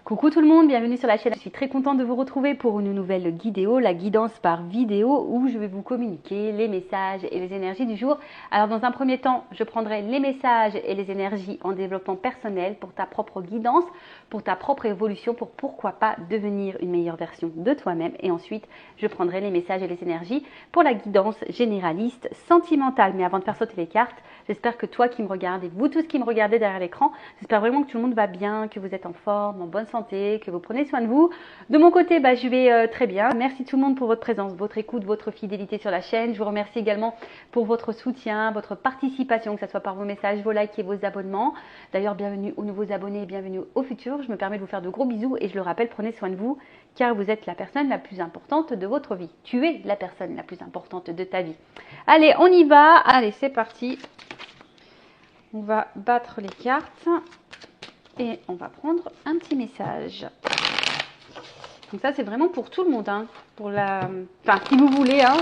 Coucou tout le monde, bienvenue sur la chaîne. Je suis très contente de vous retrouver pour une nouvelle vidéo, la guidance par vidéo où je vais vous communiquer les messages et les énergies du jour. Alors dans un premier temps, je prendrai les messages et les énergies en développement personnel pour ta propre guidance, pour ta propre évolution, pour pourquoi pas devenir une meilleure version de toi-même. Et ensuite, je prendrai les messages et les énergies pour la guidance généraliste sentimentale. Mais avant de faire sauter les cartes, j'espère que toi qui me regardes et vous tous qui me regardez derrière l'écran, j'espère vraiment que tout le monde va bien, que vous êtes en forme, en bonne santé, que vous prenez soin de vous. De mon côté, je vais très bien. Merci tout le monde pour votre présence, votre écoute, votre fidélité sur la chaîne. Je vous remercie également pour votre soutien, votre participation, que ce soit par vos messages, vos likes et vos abonnements. D'ailleurs, bienvenue aux nouveaux abonnés et bienvenue au futur. Je me permets de vous faire de gros bisous et je le rappelle, prenez soin de vous car vous êtes la personne la plus importante de votre vie. Tu es la personne la plus importante de ta vie. Allez, on y va. Allez, c'est parti. On va battre les cartes et on va prendre un petit message. Donc ça, c'est vraiment pour tout le monde, hein, pour enfin, si vous voulez, hein,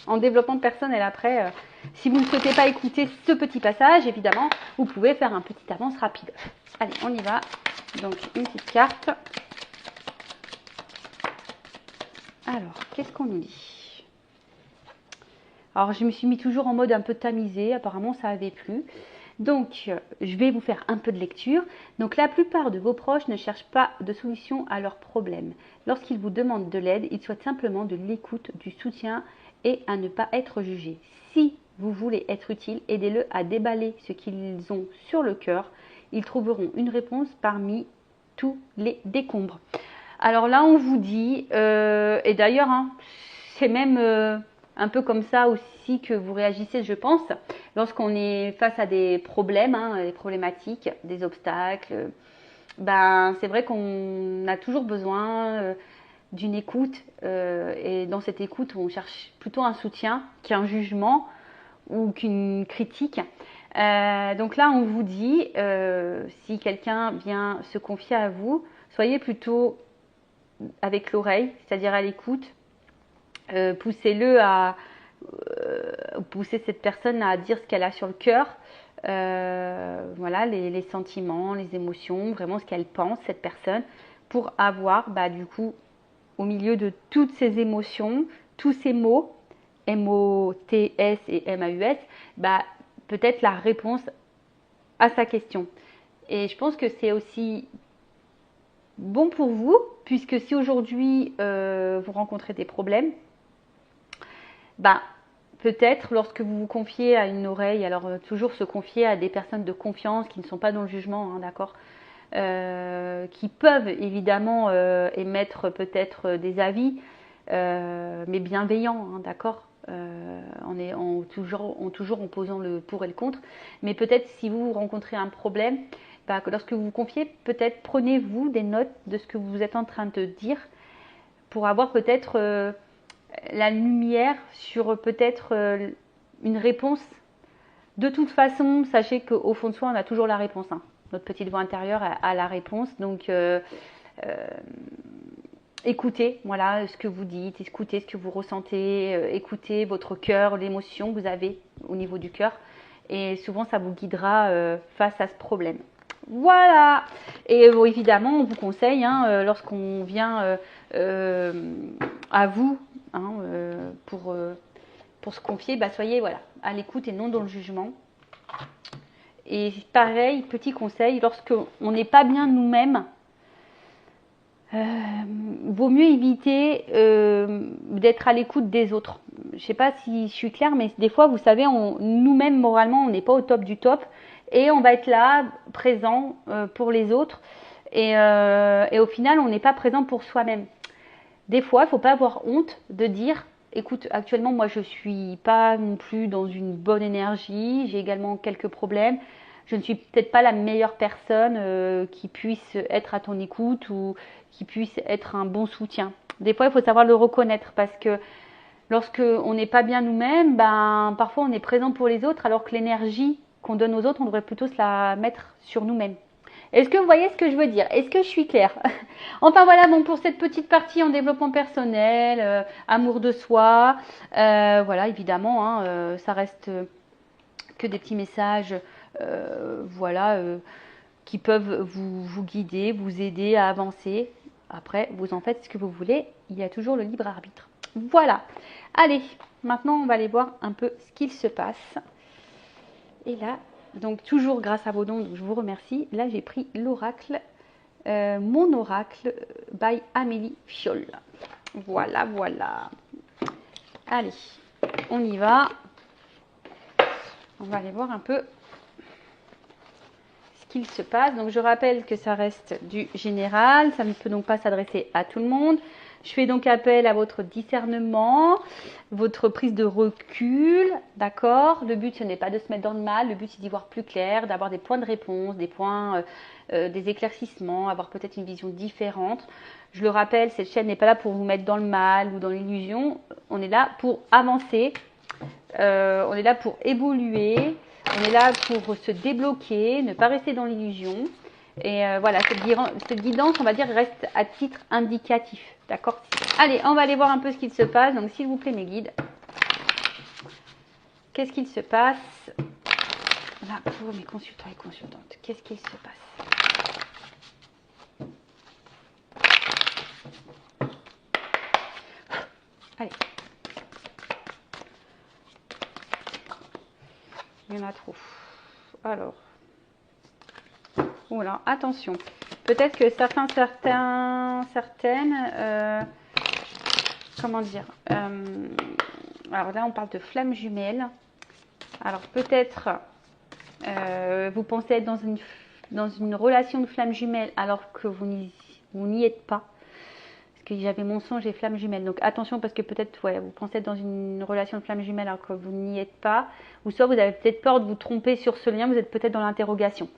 en développement personnel après. Si vous ne souhaitez pas écouter ce petit passage, évidemment, vous pouvez faire un petit avance rapide. Allez, on y va. Donc, une petite carte. Alors, qu'est-ce qu'on nous dit? Alors, je me suis mis toujours en mode un peu tamisé. Apparemment, ça avait plu. Donc, je vais vous faire un peu de lecture. Donc, la plupart de vos proches ne cherchent pas de solution à leurs problèmes. Lorsqu'ils vous demandent de l'aide, ils souhaitent simplement de l'écoute, du soutien et à ne pas être jugés. Si vous voulez être utile, aidez-le à déballer ce qu'ils ont sur le cœur. Ils trouveront une réponse parmi tous les décombres. Alors là, on vous dit, et d'ailleurs, hein, c'est même un peu comme ça aussi que vous réagissez, je pense, lorsqu'on est face à des problèmes, hein, des problématiques, des obstacles. C'est vrai qu'on a toujours besoin d'une écoute, et dans cette écoute, on cherche plutôt un soutien qu'un jugement ou qu'une critique. Donc là, on vous dit, si quelqu'un vient se confier à vous, soyez plutôt avec l'oreille, c'est-à-dire à l'écoute. Poussez-le à pousser cette personne à dire ce qu'elle a sur le cœur, voilà, les sentiments, les émotions, vraiment ce qu'elle pense, cette personne, pour avoir du coup au milieu de toutes ces émotions, tous ces mots, M-O-T-S et M-A-U-S, peut-être la réponse à sa question. Et je pense que c'est aussi bon pour vous, puisque si aujourd'hui vous rencontrez des problèmes, peut-être lorsque vous vous confiez à une oreille, alors toujours se confier à des personnes de confiance qui ne sont pas dans le jugement, hein, d'accord, qui peuvent évidemment émettre peut-être des avis, mais bienveillants, hein, d'accord, toujours en posant le pour et le contre. Mais peut-être si vous rencontrez un problème, que lorsque vous vous confiez, peut-être prenez-vous des notes de ce que vous êtes en train de dire pour avoir peut-être la lumière sur peut-être une réponse. De toute façon, sachez qu'au fond de soi, on a toujours la réponse, hein. Notre petite voix intérieure a la réponse. Donc, écoutez, voilà, ce que vous dites, écoutez ce que vous ressentez, écoutez votre cœur, l'émotion que vous avez au niveau du cœur. Et souvent, ça vous guidera face à ce problème. Voilà. Et évidemment, on vous conseille, hein, lorsqu'on vient à vous, hein, pour se confier, soyez à l'écoute et non dans le jugement. Et pareil, petit conseil, lorsqu'on n'est pas bien nous-mêmes, vaut mieux éviter d'être à l'écoute des autres. Je ne sais pas si je suis claire, mais des fois, vous savez, nous-mêmes, moralement, on n'est pas au top du top. Et on va être là, présent pour les autres. Et au final, on n'est pas présent pour soi-même. Des fois, il ne faut pas avoir honte de dire, écoute, actuellement, moi, je ne suis pas non plus dans une bonne énergie. J'ai également quelques problèmes. Je ne suis peut-être pas la meilleure personne qui puisse être à ton écoute ou qui puisse être un bon soutien. Des fois, il faut savoir le reconnaître parce que lorsque on n'est pas bien nous-mêmes, parfois on est présent pour les autres alors que l'énergie qu'on donne aux autres, on devrait plutôt se la mettre sur nous-mêmes. Est-ce que vous voyez ce que je veux dire? Est-ce que je suis claire? Enfin voilà, bon, pour cette petite partie en développement personnel, amour de soi, voilà, évidemment, ça reste que des petits messages, voilà, qui peuvent vous guider, vous aider à avancer. Après, vous en faites ce que vous voulez. Il y a toujours le libre arbitre. Voilà. Allez, maintenant, on va aller voir un peu ce qu'il se passe. Et là, donc toujours grâce à vos dons, je vous remercie. Là, j'ai pris l'oracle, mon oracle by Amélie Fiol. Voilà, voilà. Allez, on y va. On va aller voir un peu ce qu'il se passe. Donc, je rappelle que ça reste du général. Ça ne peut donc pas s'adresser à tout le monde. Je fais donc appel à votre discernement, votre prise de recul, d'accord? Le but, ce n'est pas de se mettre dans le mal. Le but, c'est d'y voir plus clair, d'avoir des points de réponse, des points, des éclaircissements, avoir peut-être une vision différente. Je le rappelle, cette chaîne n'est pas là pour vous mettre dans le mal ou dans l'illusion. On est là pour avancer. On est là pour évoluer. On est là pour se débloquer, ne pas rester dans l'illusion. Et voilà, cette guidance, on va dire, reste à titre indicatif. D'accord? Allez, on va aller voir un peu ce qu'il se passe. Donc, s'il vous plaît, mes guides. Qu'est-ce qu'il se passe là pour mes consultants et consultantes? Qu'est-ce qu'il se passe? Allez. Il y en a trop. Alors. Voilà, attention. Peut-être que certaines, comment dire, alors là on parle de flammes jumelles. Alors peut-être vous pensez être dans une relation de flammes jumelles alors que vous n'y êtes pas. Parce que j'avais mensonge et flammes jumelles. Donc attention parce que peut-être ouais, vous pensez être dans une relation de flammes jumelles alors que vous n'y êtes pas. Ou soit vous avez peut-être peur de vous tromper sur ce lien, vous êtes peut-être dans l'interrogation.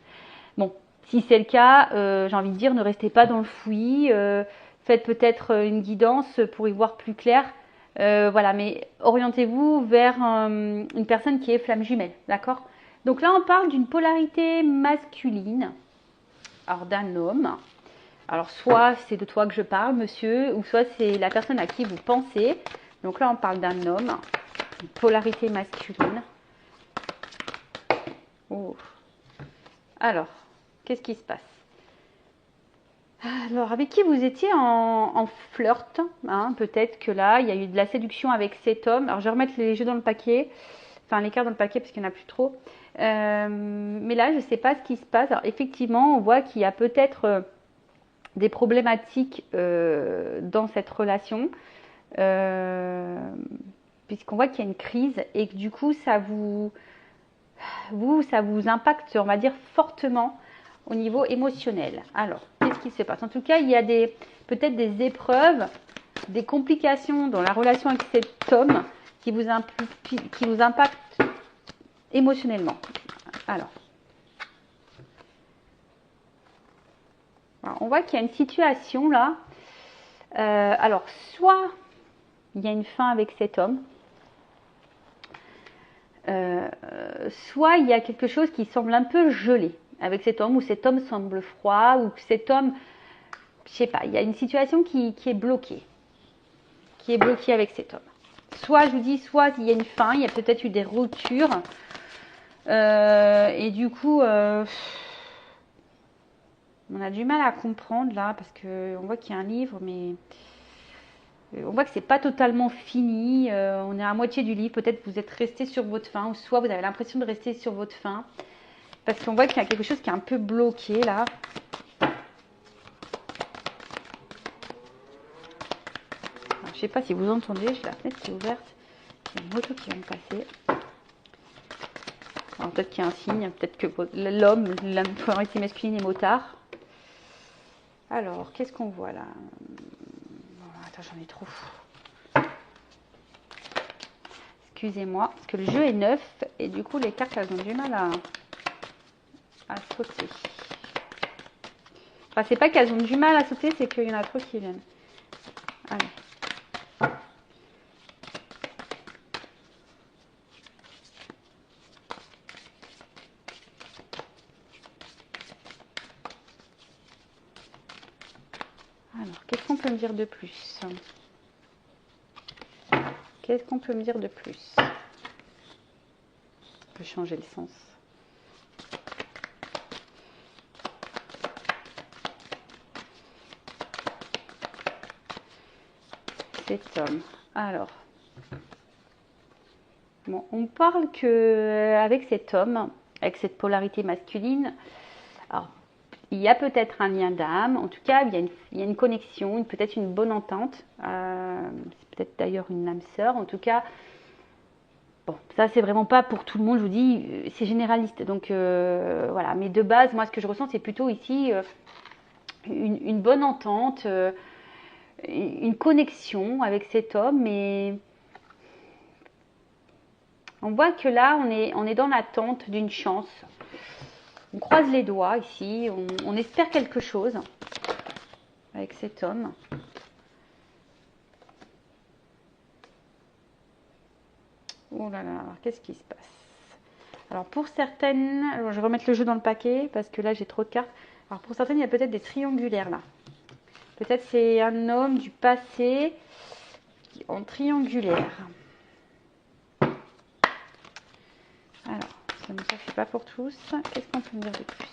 Bon. Si c'est le cas, j'ai envie de dire, ne restez pas dans le fouillis, faites peut-être une guidance pour y voir plus clair. Voilà, mais orientez-vous vers une personne qui est flamme jumelle, d'accord? Donc là, on parle d'une polarité masculine, alors d'un homme. Alors soit c'est de toi que je parle, monsieur, ou soit c'est la personne à qui vous pensez. Donc là, on parle d'un homme, une polarité masculine. Oh. Alors. Qu'est-ce qui se passe? Alors, avec qui vous étiez en flirt, hein, peut-être que là, il y a eu de la séduction avec cet homme. Alors, je vais remettre les jeux dans le paquet, enfin les cartes dans le paquet parce qu'il n'y en a plus trop. Mais là, je ne sais pas ce qui se passe. Alors, effectivement, on voit qu'il y a peut-être des problématiques dans cette relation, puisqu'on voit qu'il y a une crise et que du coup, ça vous impacte, on va dire, fortement au niveau émotionnel. Alors, qu'est-ce qui se passe? En tout cas, il y a peut-être des épreuves, des complications dans la relation avec cet homme qui vous impactent émotionnellement. Alors, on voit qu'il y a une situation là. Alors, soit il y a une fin avec cet homme, soit il y a quelque chose qui semble un peu gelé avec cet homme, ou cet homme semble froid, ou que cet homme, je sais pas, il y a une situation qui est bloquée, avec cet homme. Soit, je vous dis, soit il y a une fin, il y a peut-être eu des ruptures, et du coup, on a du mal à comprendre là, parce qu'on voit qu'il y a un livre, mais on voit que c'est pas totalement fini, on est à moitié du livre, peut-être vous êtes resté sur votre faim, ou soit vous avez l'impression de rester sur votre faim, parce qu'on voit qu'il y a quelque chose qui est un peu bloqué là. Alors, je ne sais pas si vous entendez, j'ai la fenêtre qui est ouverte, il y a une moto qui vient de passer. Alors peut-être qu'il y a un signe, peut-être que l'homme, la polarité masculine est motard. Alors, qu'est-ce qu'on voit là? Attends, j'en ai trop. Excusez-moi, parce que le jeu est neuf et du coup les cartes elles ont du mal à sauter. Enfin, c'est pas qu'elles ont du mal à sauter, c'est qu'il y en a trop qui viennent. Allez. Alors, qu'est-ce qu'on peut me dire de plus? Qu'est-ce qu'on peut me dire de plus? On peut changer le sens. cet homme. Alors, bon, on parle que avec cet homme, avec cette polarité masculine, alors, il y a peut-être un lien d'âme. En tout cas, il y a une connexion, peut-être une bonne entente. C'est peut-être d'ailleurs une âme sœur. En tout cas, bon, ça c'est vraiment pas pour tout le monde. Je vous dis, c'est généraliste. Donc voilà. Mais de base, moi, ce que je ressens, c'est plutôt ici une bonne entente, une connexion avec cet homme. Mais on voit que là, on est dans l'attente d'une chance. On croise les doigts ici, on espère quelque chose avec cet homme. Oh là là, alors qu'est-ce qui se passe? Alors pour certaines, alors je vais remettre le jeu dans le paquet parce que là j'ai trop de cartes. Alors pour certaines, il y a peut-être des triangulaires là. Peut-être c'est un homme du passé en triangulaire. Alors, ça ne suffit pas pour tous. Qu'est-ce qu'on peut me dire de plus?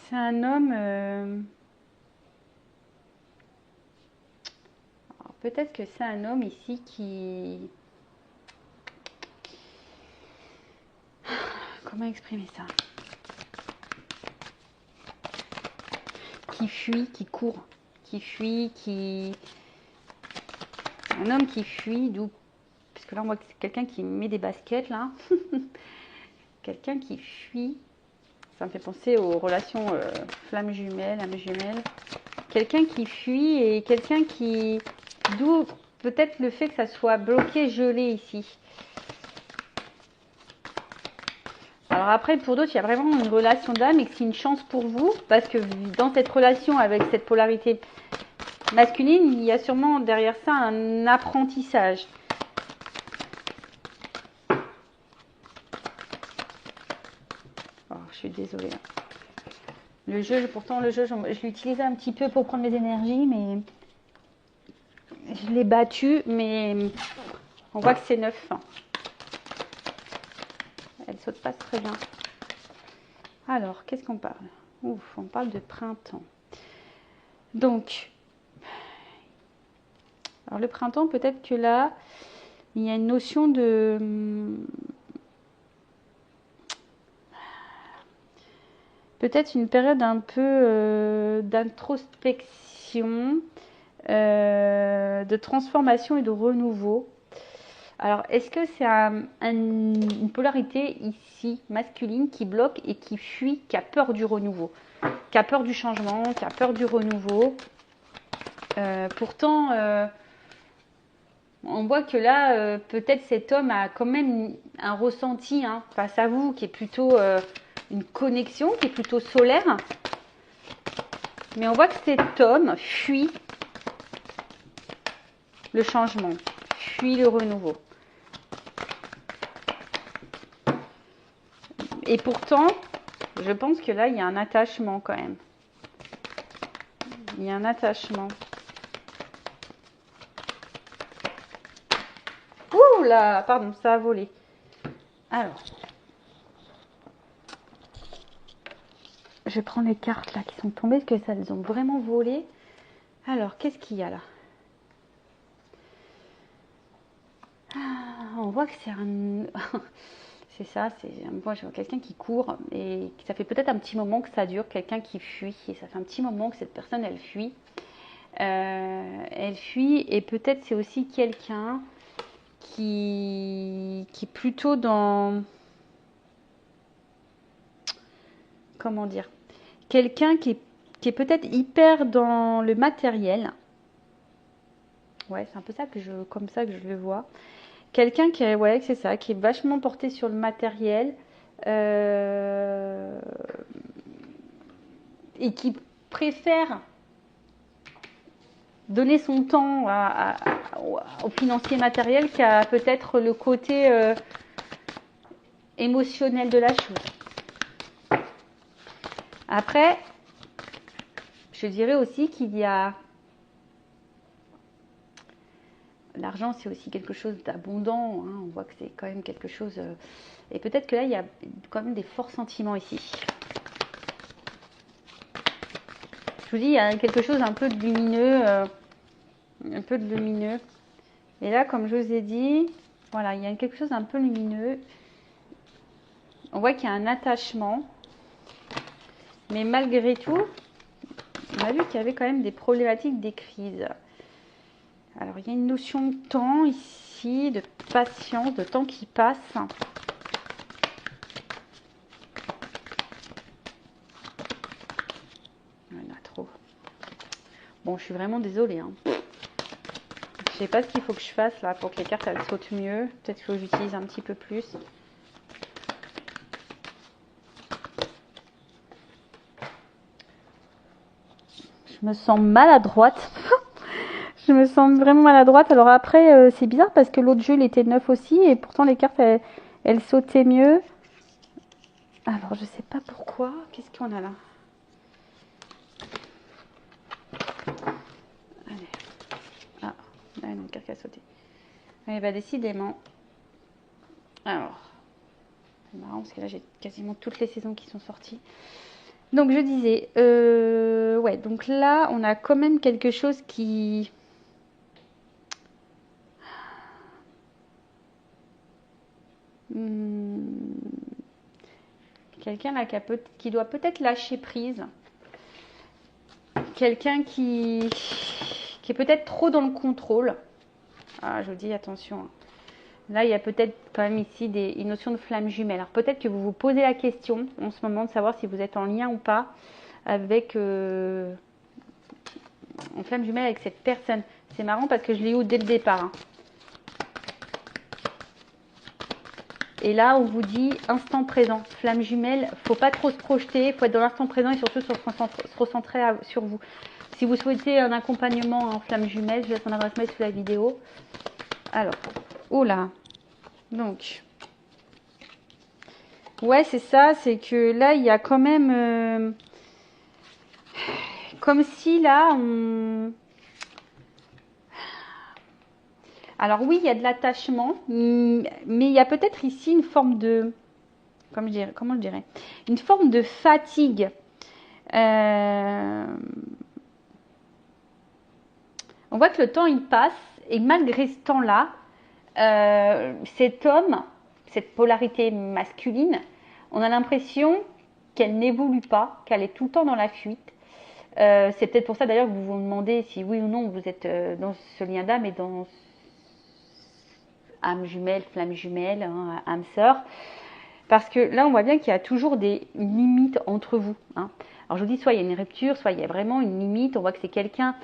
C'est un homme... peut-être que c'est un homme ici qui... Comment exprimer ça? Qui fuit, qui court, qui fuit, qui... Un homme qui fuit, d'où... Parce que là, on voit que c'est quelqu'un qui met des baskets, là. Quelqu'un qui fuit. Ça me fait penser aux relations flamme jumelle, âme jumelle. Quelqu'un qui fuit et quelqu'un qui... D'où peut-être le fait que ça soit bloqué, gelé ici. Alors après, pour d'autres, il y a vraiment une relation d'âme et que c'est une chance pour vous. Parce que dans cette relation avec cette polarité masculine, il y a sûrement derrière ça un apprentissage. Oh, je suis désolée. Le jeu, pourtant, le jeu, je l'ai utilisé un petit peu pour prendre mes énergies, mais je l'ai battu, mais on voit que c'est neuf. Elle saute pas très bien. Alors, qu'est-ce qu'on parle? Ouf, on parle de printemps. Donc, alors le printemps, peut-être que là, il y a une notion de... Peut-être une période un peu d'introspection, de transformation et de renouveau. Alors, est-ce que c'est une polarité ici masculine qui bloque et qui fuit, qui a peur du renouveau, qui a peur du changement, qui a peur du renouveau? Pourtant, on voit que là, peut-être cet homme a quand même un ressenti face à vous qui est plutôt une connexion, qui est plutôt solaire. Mais on voit que cet homme fuit le changement, fuit le renouveau. Et pourtant, je pense que là, il y a un attachement quand même. Il y a un attachement. Ouh là, pardon, ça a volé. Alors, je vais prendre les cartes là qui sont tombées, parce que ça, elles ont vraiment volé. Alors, qu'est-ce qu'il y a là? On voit que c'est un... c'est ça, moi je vois quelqu'un qui court et ça fait peut-être un petit moment que ça dure, quelqu'un qui fuit. Et ça fait un petit moment que cette personne, elle fuit. Elle fuit et peut-être c'est aussi quelqu'un qui est plutôt dans... Comment dire? Quelqu'un qui est peut-être hyper dans le matériel. Ouais, c'est un peu ça comme ça que je le vois. Quelqu'un qui est, ouais, c'est ça, qui est vachement porté sur le matériel et qui préfère donner son temps au financier matériel qu'à peut-être le côté émotionnel de la chose. Après, je dirais aussi qu'il y a... L'argent, c'est aussi quelque chose d'abondant. Hein. On voit que c'est quand même quelque chose... Et peut-être que là, il y a quand même des forts sentiments ici. Je vous dis, il y a quelque chose un peu de lumineux. Un peu de lumineux. Et là, comme je vous ai dit, voilà, il y a quelque chose d'un peu lumineux. On voit qu'il y a un attachement. Mais malgré tout, on a vu qu'il y avait quand même des problématiques, des crises. Alors, il y a une notion de temps ici, de patience, de temps qui passe. Il y en a trop. Bon, je suis vraiment désolée. Hein. Je sais pas ce qu'il faut que je fasse là pour que les cartes elles sautent mieux. Peut-être que j'utilise un petit peu plus. Je me sens maladroite. Je me sens vraiment maladroite. Alors après, c'est bizarre parce que l'autre jeu, il était neuf aussi. Et pourtant, les cartes, elles sautaient mieux. Alors, je sais pas pourquoi. Qu'est-ce qu'on a là? Allez. Ah, là, une carte qui a sauté. Eh bien, décidément. Alors, c'est marrant parce que là, j'ai quasiment toutes les saisons qui sont sorties. Donc, je disais, ouais, donc là, on a quand même quelque chose qui... Quelqu'un là qui doit peut-être lâcher prise. Quelqu'un qui est peut-être trop dans le contrôle. Ah, je vous dis attention. Là, il y a peut-être quand même ici une notion de flamme jumelle. Alors peut-être que vous vous posez la question en ce moment de savoir si vous êtes en lien ou pas avec en flamme jumelle avec cette personne. C'est marrant parce que je l'ai eu dès le départ. Hein. Et là, on vous dit instant présent, flamme jumelle, faut pas trop se projeter, faut être dans l'instant présent et surtout se recentrer sur vous. Si vous souhaitez un accompagnement en flamme jumelle, je laisse mon adresse mail sous la vidéo. Alors, oh là, donc, ouais, c'est ça, c'est que là, il y a quand même, comme si là, on... Alors oui, il y a de l'attachement, mais il y a peut-être ici une forme de, comment je dirais, une forme de fatigue. On voit que le temps il passe et malgré ce temps-là, cet homme, cette polarité masculine, on a l'impression qu'elle n'évolue pas, qu'elle est tout le temps dans la fuite. C'est peut-être pour ça d'ailleurs que vous vous demandez si oui ou non vous êtes dans ce lien d'âme et dans âme jumelle, flamme jumelle, hein, âme sœur. Parce que là, on voit bien qu'il y a toujours des limites entre vous. Hein. Alors je vous dis, soit il y a une rupture, soit il y a vraiment une limite. On voit que c'est quelqu'un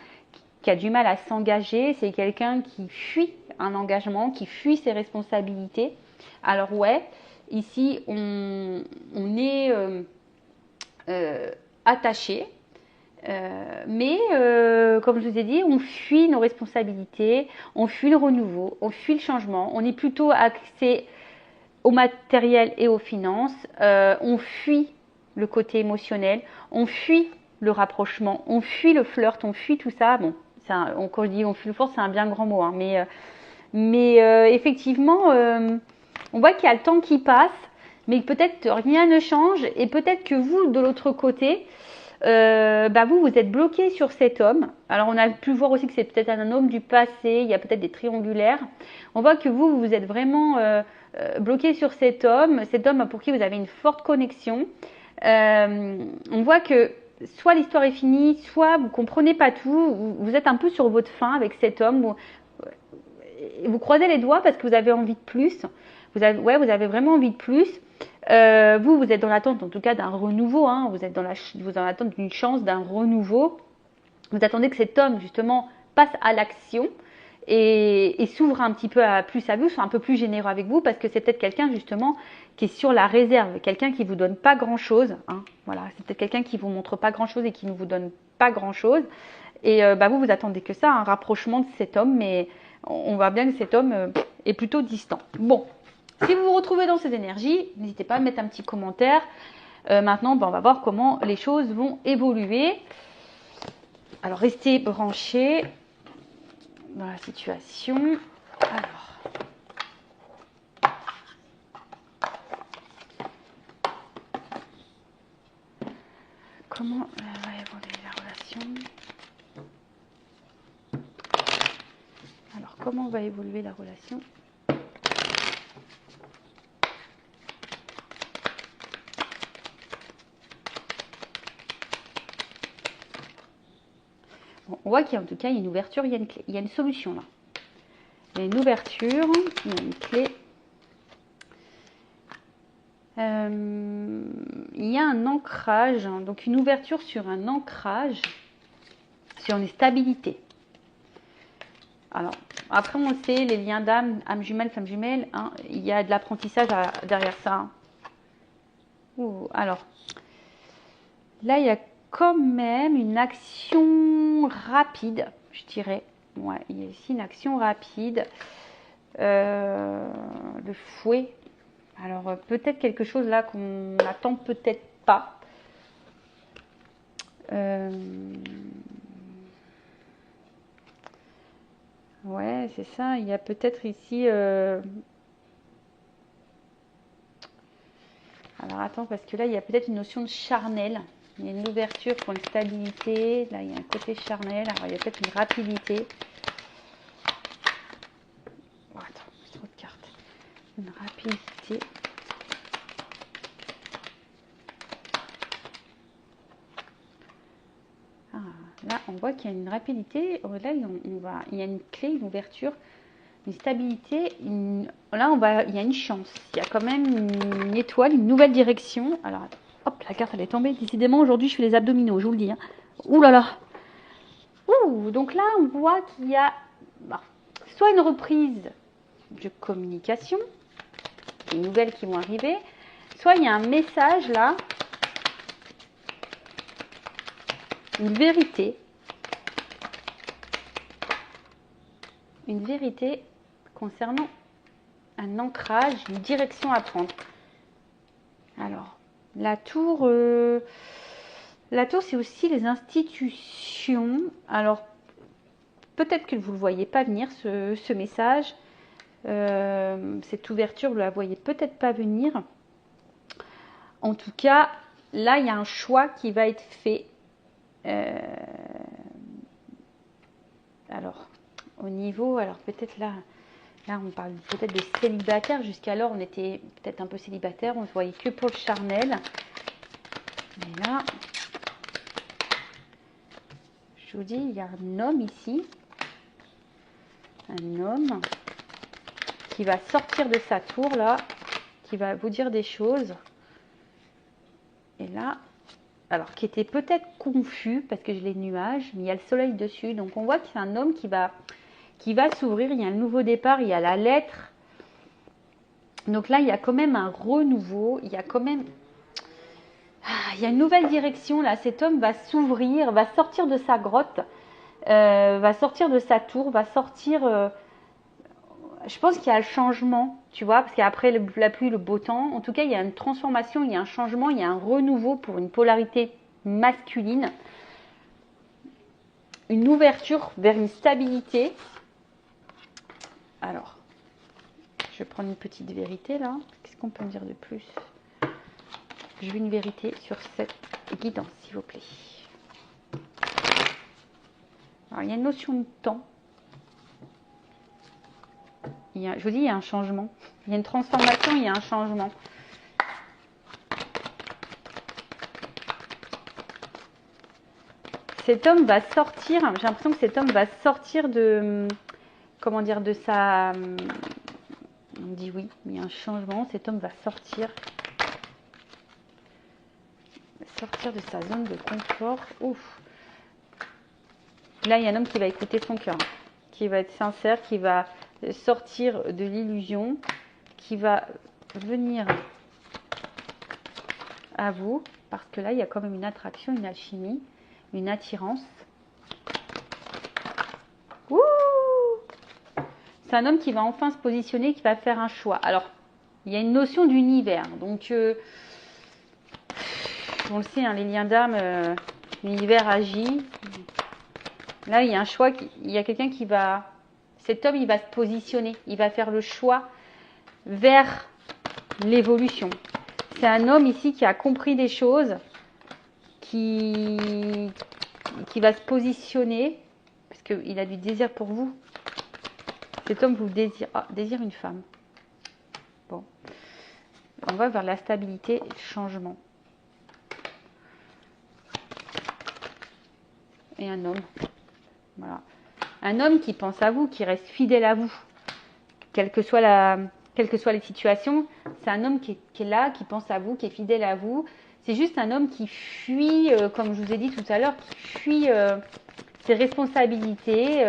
qui a du mal à s'engager, c'est quelqu'un qui fuit un engagement, qui fuit ses responsabilités. Alors ouais, ici, on est attaché. Mais comme je vous ai dit, on fuit nos responsabilités, on fuit le renouveau, on fuit le changement, on est plutôt axé au matériel et aux finances, on fuit le côté émotionnel, on fuit le rapprochement, on fuit le flirt, on fuit tout ça. Bon, quand je dis on fuit le flirt, c'est un bien grand mot, hein, mais effectivement, on voit qu'il y a le temps qui passe, mais peut-être rien ne change et peut-être que vous, de l'autre côté, vous êtes bloqué sur cet homme. Alors on a pu voir aussi que c'est peut-être un homme du passé, il y a peut-être des triangulaires. On voit que vous êtes vraiment bloqué sur cet homme pour qui vous avez une forte connexion. On voit que soit l'histoire est finie, soit vous comprenez pas tout, vous êtes un peu sur votre faim avec cet homme. Vous croisez les doigts parce que vous avez envie de plus. Vous avez vraiment envie de plus. Vous êtes dans l'attente en tout cas d'un renouveau, hein. Vous êtes dans l'attente d'une chance, d'un renouveau. Vous attendez que cet homme justement passe à l'action et s'ouvre un petit peu plus à vous, soit un peu plus généreux avec vous parce que c'est peut-être quelqu'un justement qui est sur la réserve, quelqu'un qui vous donne pas grand chose, hein. Voilà, c'est peut-être quelqu'un qui vous montre pas grand chose et qui ne vous donne pas grand chose et vous attendez que ça, un rapprochement de cet homme, mais on voit bien que cet homme est plutôt distant. Bon. Si vous vous retrouvez dans ces énergies, n'hésitez pas à mettre un petit commentaire. Maintenant, on va voir comment les choses vont évoluer. Alors, restez branchés dans la situation. Alors, comment va évoluer la relation? Alors, comment va évoluer la relation? Bon, on voit qu'il y a en tout cas une ouverture, il y a une clé, il y a une solution là. Il y a une ouverture, il y a une clé. Il y a un ancrage, hein, donc une ouverture sur un ancrage, sur une stabilité. Alors, après on sait, les liens d'âme, âme jumelle, femme jumelle, hein, il y a de l'apprentissage derrière ça. Alors, là il y a quand même une action rapide, je dirais. Ouais, il y a ici une action rapide. Le fouet. Alors, peut-être quelque chose là qu'on n'attend peut-être pas. Ouais, c'est ça. Il y a peut-être ici... Alors, attends, parce que là, il y a peut-être une notion de charnel. Il y a une ouverture pour une stabilité. Là, il y a un côté charnel. Alors, il y a peut-être une rapidité. Oh, attends, j'ai trop de cartes. Une rapidité. Ah, là, on voit qu'il y a une rapidité. Là, il y a une clé, une ouverture, une stabilité. Il y a une chance. Il y a quand même une étoile, une nouvelle direction. Alors, hop, la carte, elle est tombée. Décidément, aujourd'hui, je fais les abdominaux, je vous le dis. Hein. Ouh là là. Ouh, donc là, on voit qu'il y a soit une reprise de communication, des nouvelles qui vont arriver, soit il y a un message là, une vérité concernant un ancrage, une direction à prendre. Alors, la tour, c'est aussi les institutions. Alors, peut-être que vous ne le voyez pas venir, ce message. Cette ouverture, vous ne la voyez peut-être pas venir. En tout cas, là, il y a un choix qui va être fait. Alors, au niveau, alors peut-être là, on parle peut-être de célibataire. Jusqu'alors, on était peut-être un peu célibataire. On ne se voyait que pour le charnel. Mais là, je vous dis, il y a un homme ici. Un homme qui va sortir de sa tour, là. Qui va vous dire des choses. Et là, alors, qui était peut-être confus, parce que j'ai les nuages, mais il y a le soleil dessus. Donc, on voit que c'est un homme qui va s'ouvrir. Il y a un nouveau départ, il y a la lettre. Donc là, il y a quand même un renouveau. Il y a quand même... il y a une nouvelle direction, là. Cet homme va s'ouvrir, va sortir de sa grotte, va sortir de sa tour, va sortir... je pense qu'il y a le changement, tu vois, parce qu'après la pluie, le beau temps, en tout cas, il y a une transformation, il y a un changement, il y a un renouveau pour une polarité masculine. Une ouverture vers une stabilité. Alors, je vais prendre une petite vérité là. Qu'est-ce qu'on peut me dire de plus? Je veux une vérité sur cette guidance, s'il vous plaît. Alors, il y a une notion de temps. Je vous dis, il y a un changement. Il y a une transformation, il y a un changement. Cet homme va sortir, j'ai l'impression que cet homme va sortir de, comment dire, de sa... On dit oui, il y a un changement. Cet homme va sortir de sa zone de confort. Ouf. Là, il y a un homme qui va écouter son cœur, qui va être sincère, qui va sortir de l'illusion, qui va venir à vous, parce que là, il y a quand même une attraction, une alchimie, une attirance. Ouh! C'est un homme qui va enfin se positionner, qui va faire un choix. Alors, il y a une notion d'univers. Donc, on le sait, hein, les liens d'âme, l'univers agit. Là, il y a un choix, il y a quelqu'un qui va... Cet homme, il va se positionner, il va faire le choix vers l'évolution. C'est un homme ici qui a compris des choses, qui va se positionner, parce qu'il a du désir pour vous. Cet homme vous désire, désire une femme. Bon, on va vers la stabilité et le changement. Et un homme, voilà. Un homme qui pense à vous, qui reste fidèle à vous, quelle que soit les situations. C'est un homme qui est là, qui pense à vous, qui est fidèle à vous. C'est juste un homme qui fuit, comme je vous ai dit tout à l'heure, qui fuit ses responsabilités,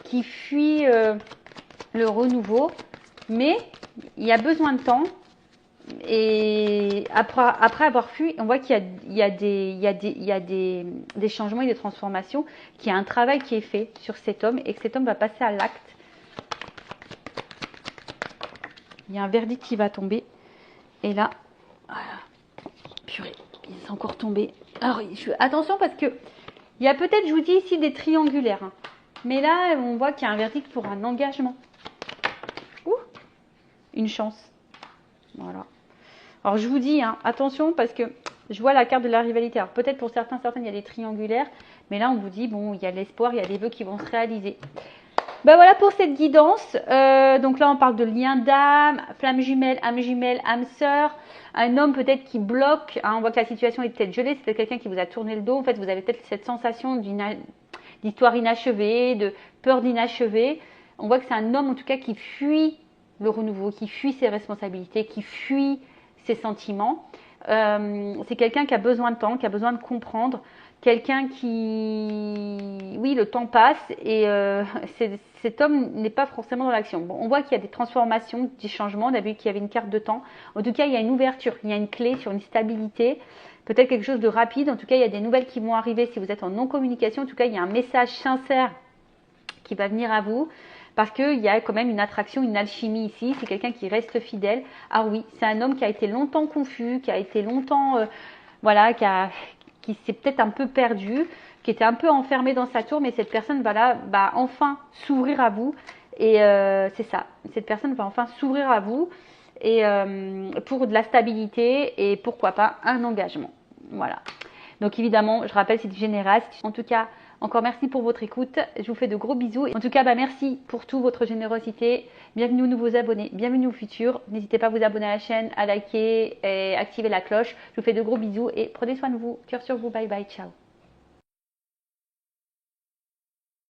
qui fuit le renouveau. Mais il y a besoin de temps. Et après avoir fui, on voit qu'il y a des changements et des transformations, qu'il y a un travail qui est fait sur cet homme et que cet homme va passer à l'acte. Il y a un verdict qui va tomber. Et là, voilà. Purée, il est encore tombé. Alors, attention parce que il y a peut-être, je vous dis ici, des triangulaires. Hein. Mais là, on voit qu'il y a un verdict pour un engagement. Ouh, une chance. Voilà. Alors, je vous dis, hein, attention, parce que je vois la carte de la rivalité. Alors, peut-être pour certaines, il y a des triangulaires. Mais là, on vous dit, bon, il y a de l'espoir, il y a des vœux qui vont se réaliser. Ben voilà pour cette guidance. Donc là, on parle de lien d'âme, flamme jumelle, âme sœur. Un homme peut-être qui bloque. Hein, on voit que la situation est peut-être gelée. C'est peut-être quelqu'un qui vous a tourné le dos. En fait, vous avez peut-être cette sensation d'histoire inachevée, de peur d'inachevé. On voit que c'est un homme, en tout cas, qui fuit le renouveau, qui fuit ses responsabilités, qui fuit ses sentiments. C'est quelqu'un qui a besoin de temps, qui a besoin de comprendre. Quelqu'un qui... Oui, le temps passe et cet homme n'est pas forcément dans l'action. Bon, on voit qu'il y a des transformations, des changements. On a vu qu'il y avait une carte de temps. En tout cas, il y a une ouverture, il y a une clé sur une stabilité. Peut-être quelque chose de rapide. En tout cas, il y a des nouvelles qui vont arriver si vous êtes en non-communication. En tout cas, il y a un message sincère qui va venir à vous. Parce qu'il y a quand même une attraction, une alchimie ici. C'est quelqu'un qui reste fidèle. Ah oui, c'est un homme qui a été longtemps confus, qui a été longtemps... voilà, qui s'est peut-être un peu perdu, qui était un peu enfermé dans sa tour, mais cette personne va enfin s'ouvrir à vous. Et c'est ça, cette personne va enfin s'ouvrir à vous et pour de la stabilité et pourquoi pas un engagement. Voilà. Donc évidemment, je rappelle, c'est du général. En tout cas, encore merci pour votre écoute. Je vous fais de gros bisous. En tout cas, merci pour toute votre générosité. Bienvenue aux nouveaux abonnés, bienvenue aux futurs. N'hésitez pas à vous abonner à la chaîne, à liker et activer la cloche. Je vous fais de gros bisous et prenez soin de vous. Cœur sur vous. Bye bye. Ciao.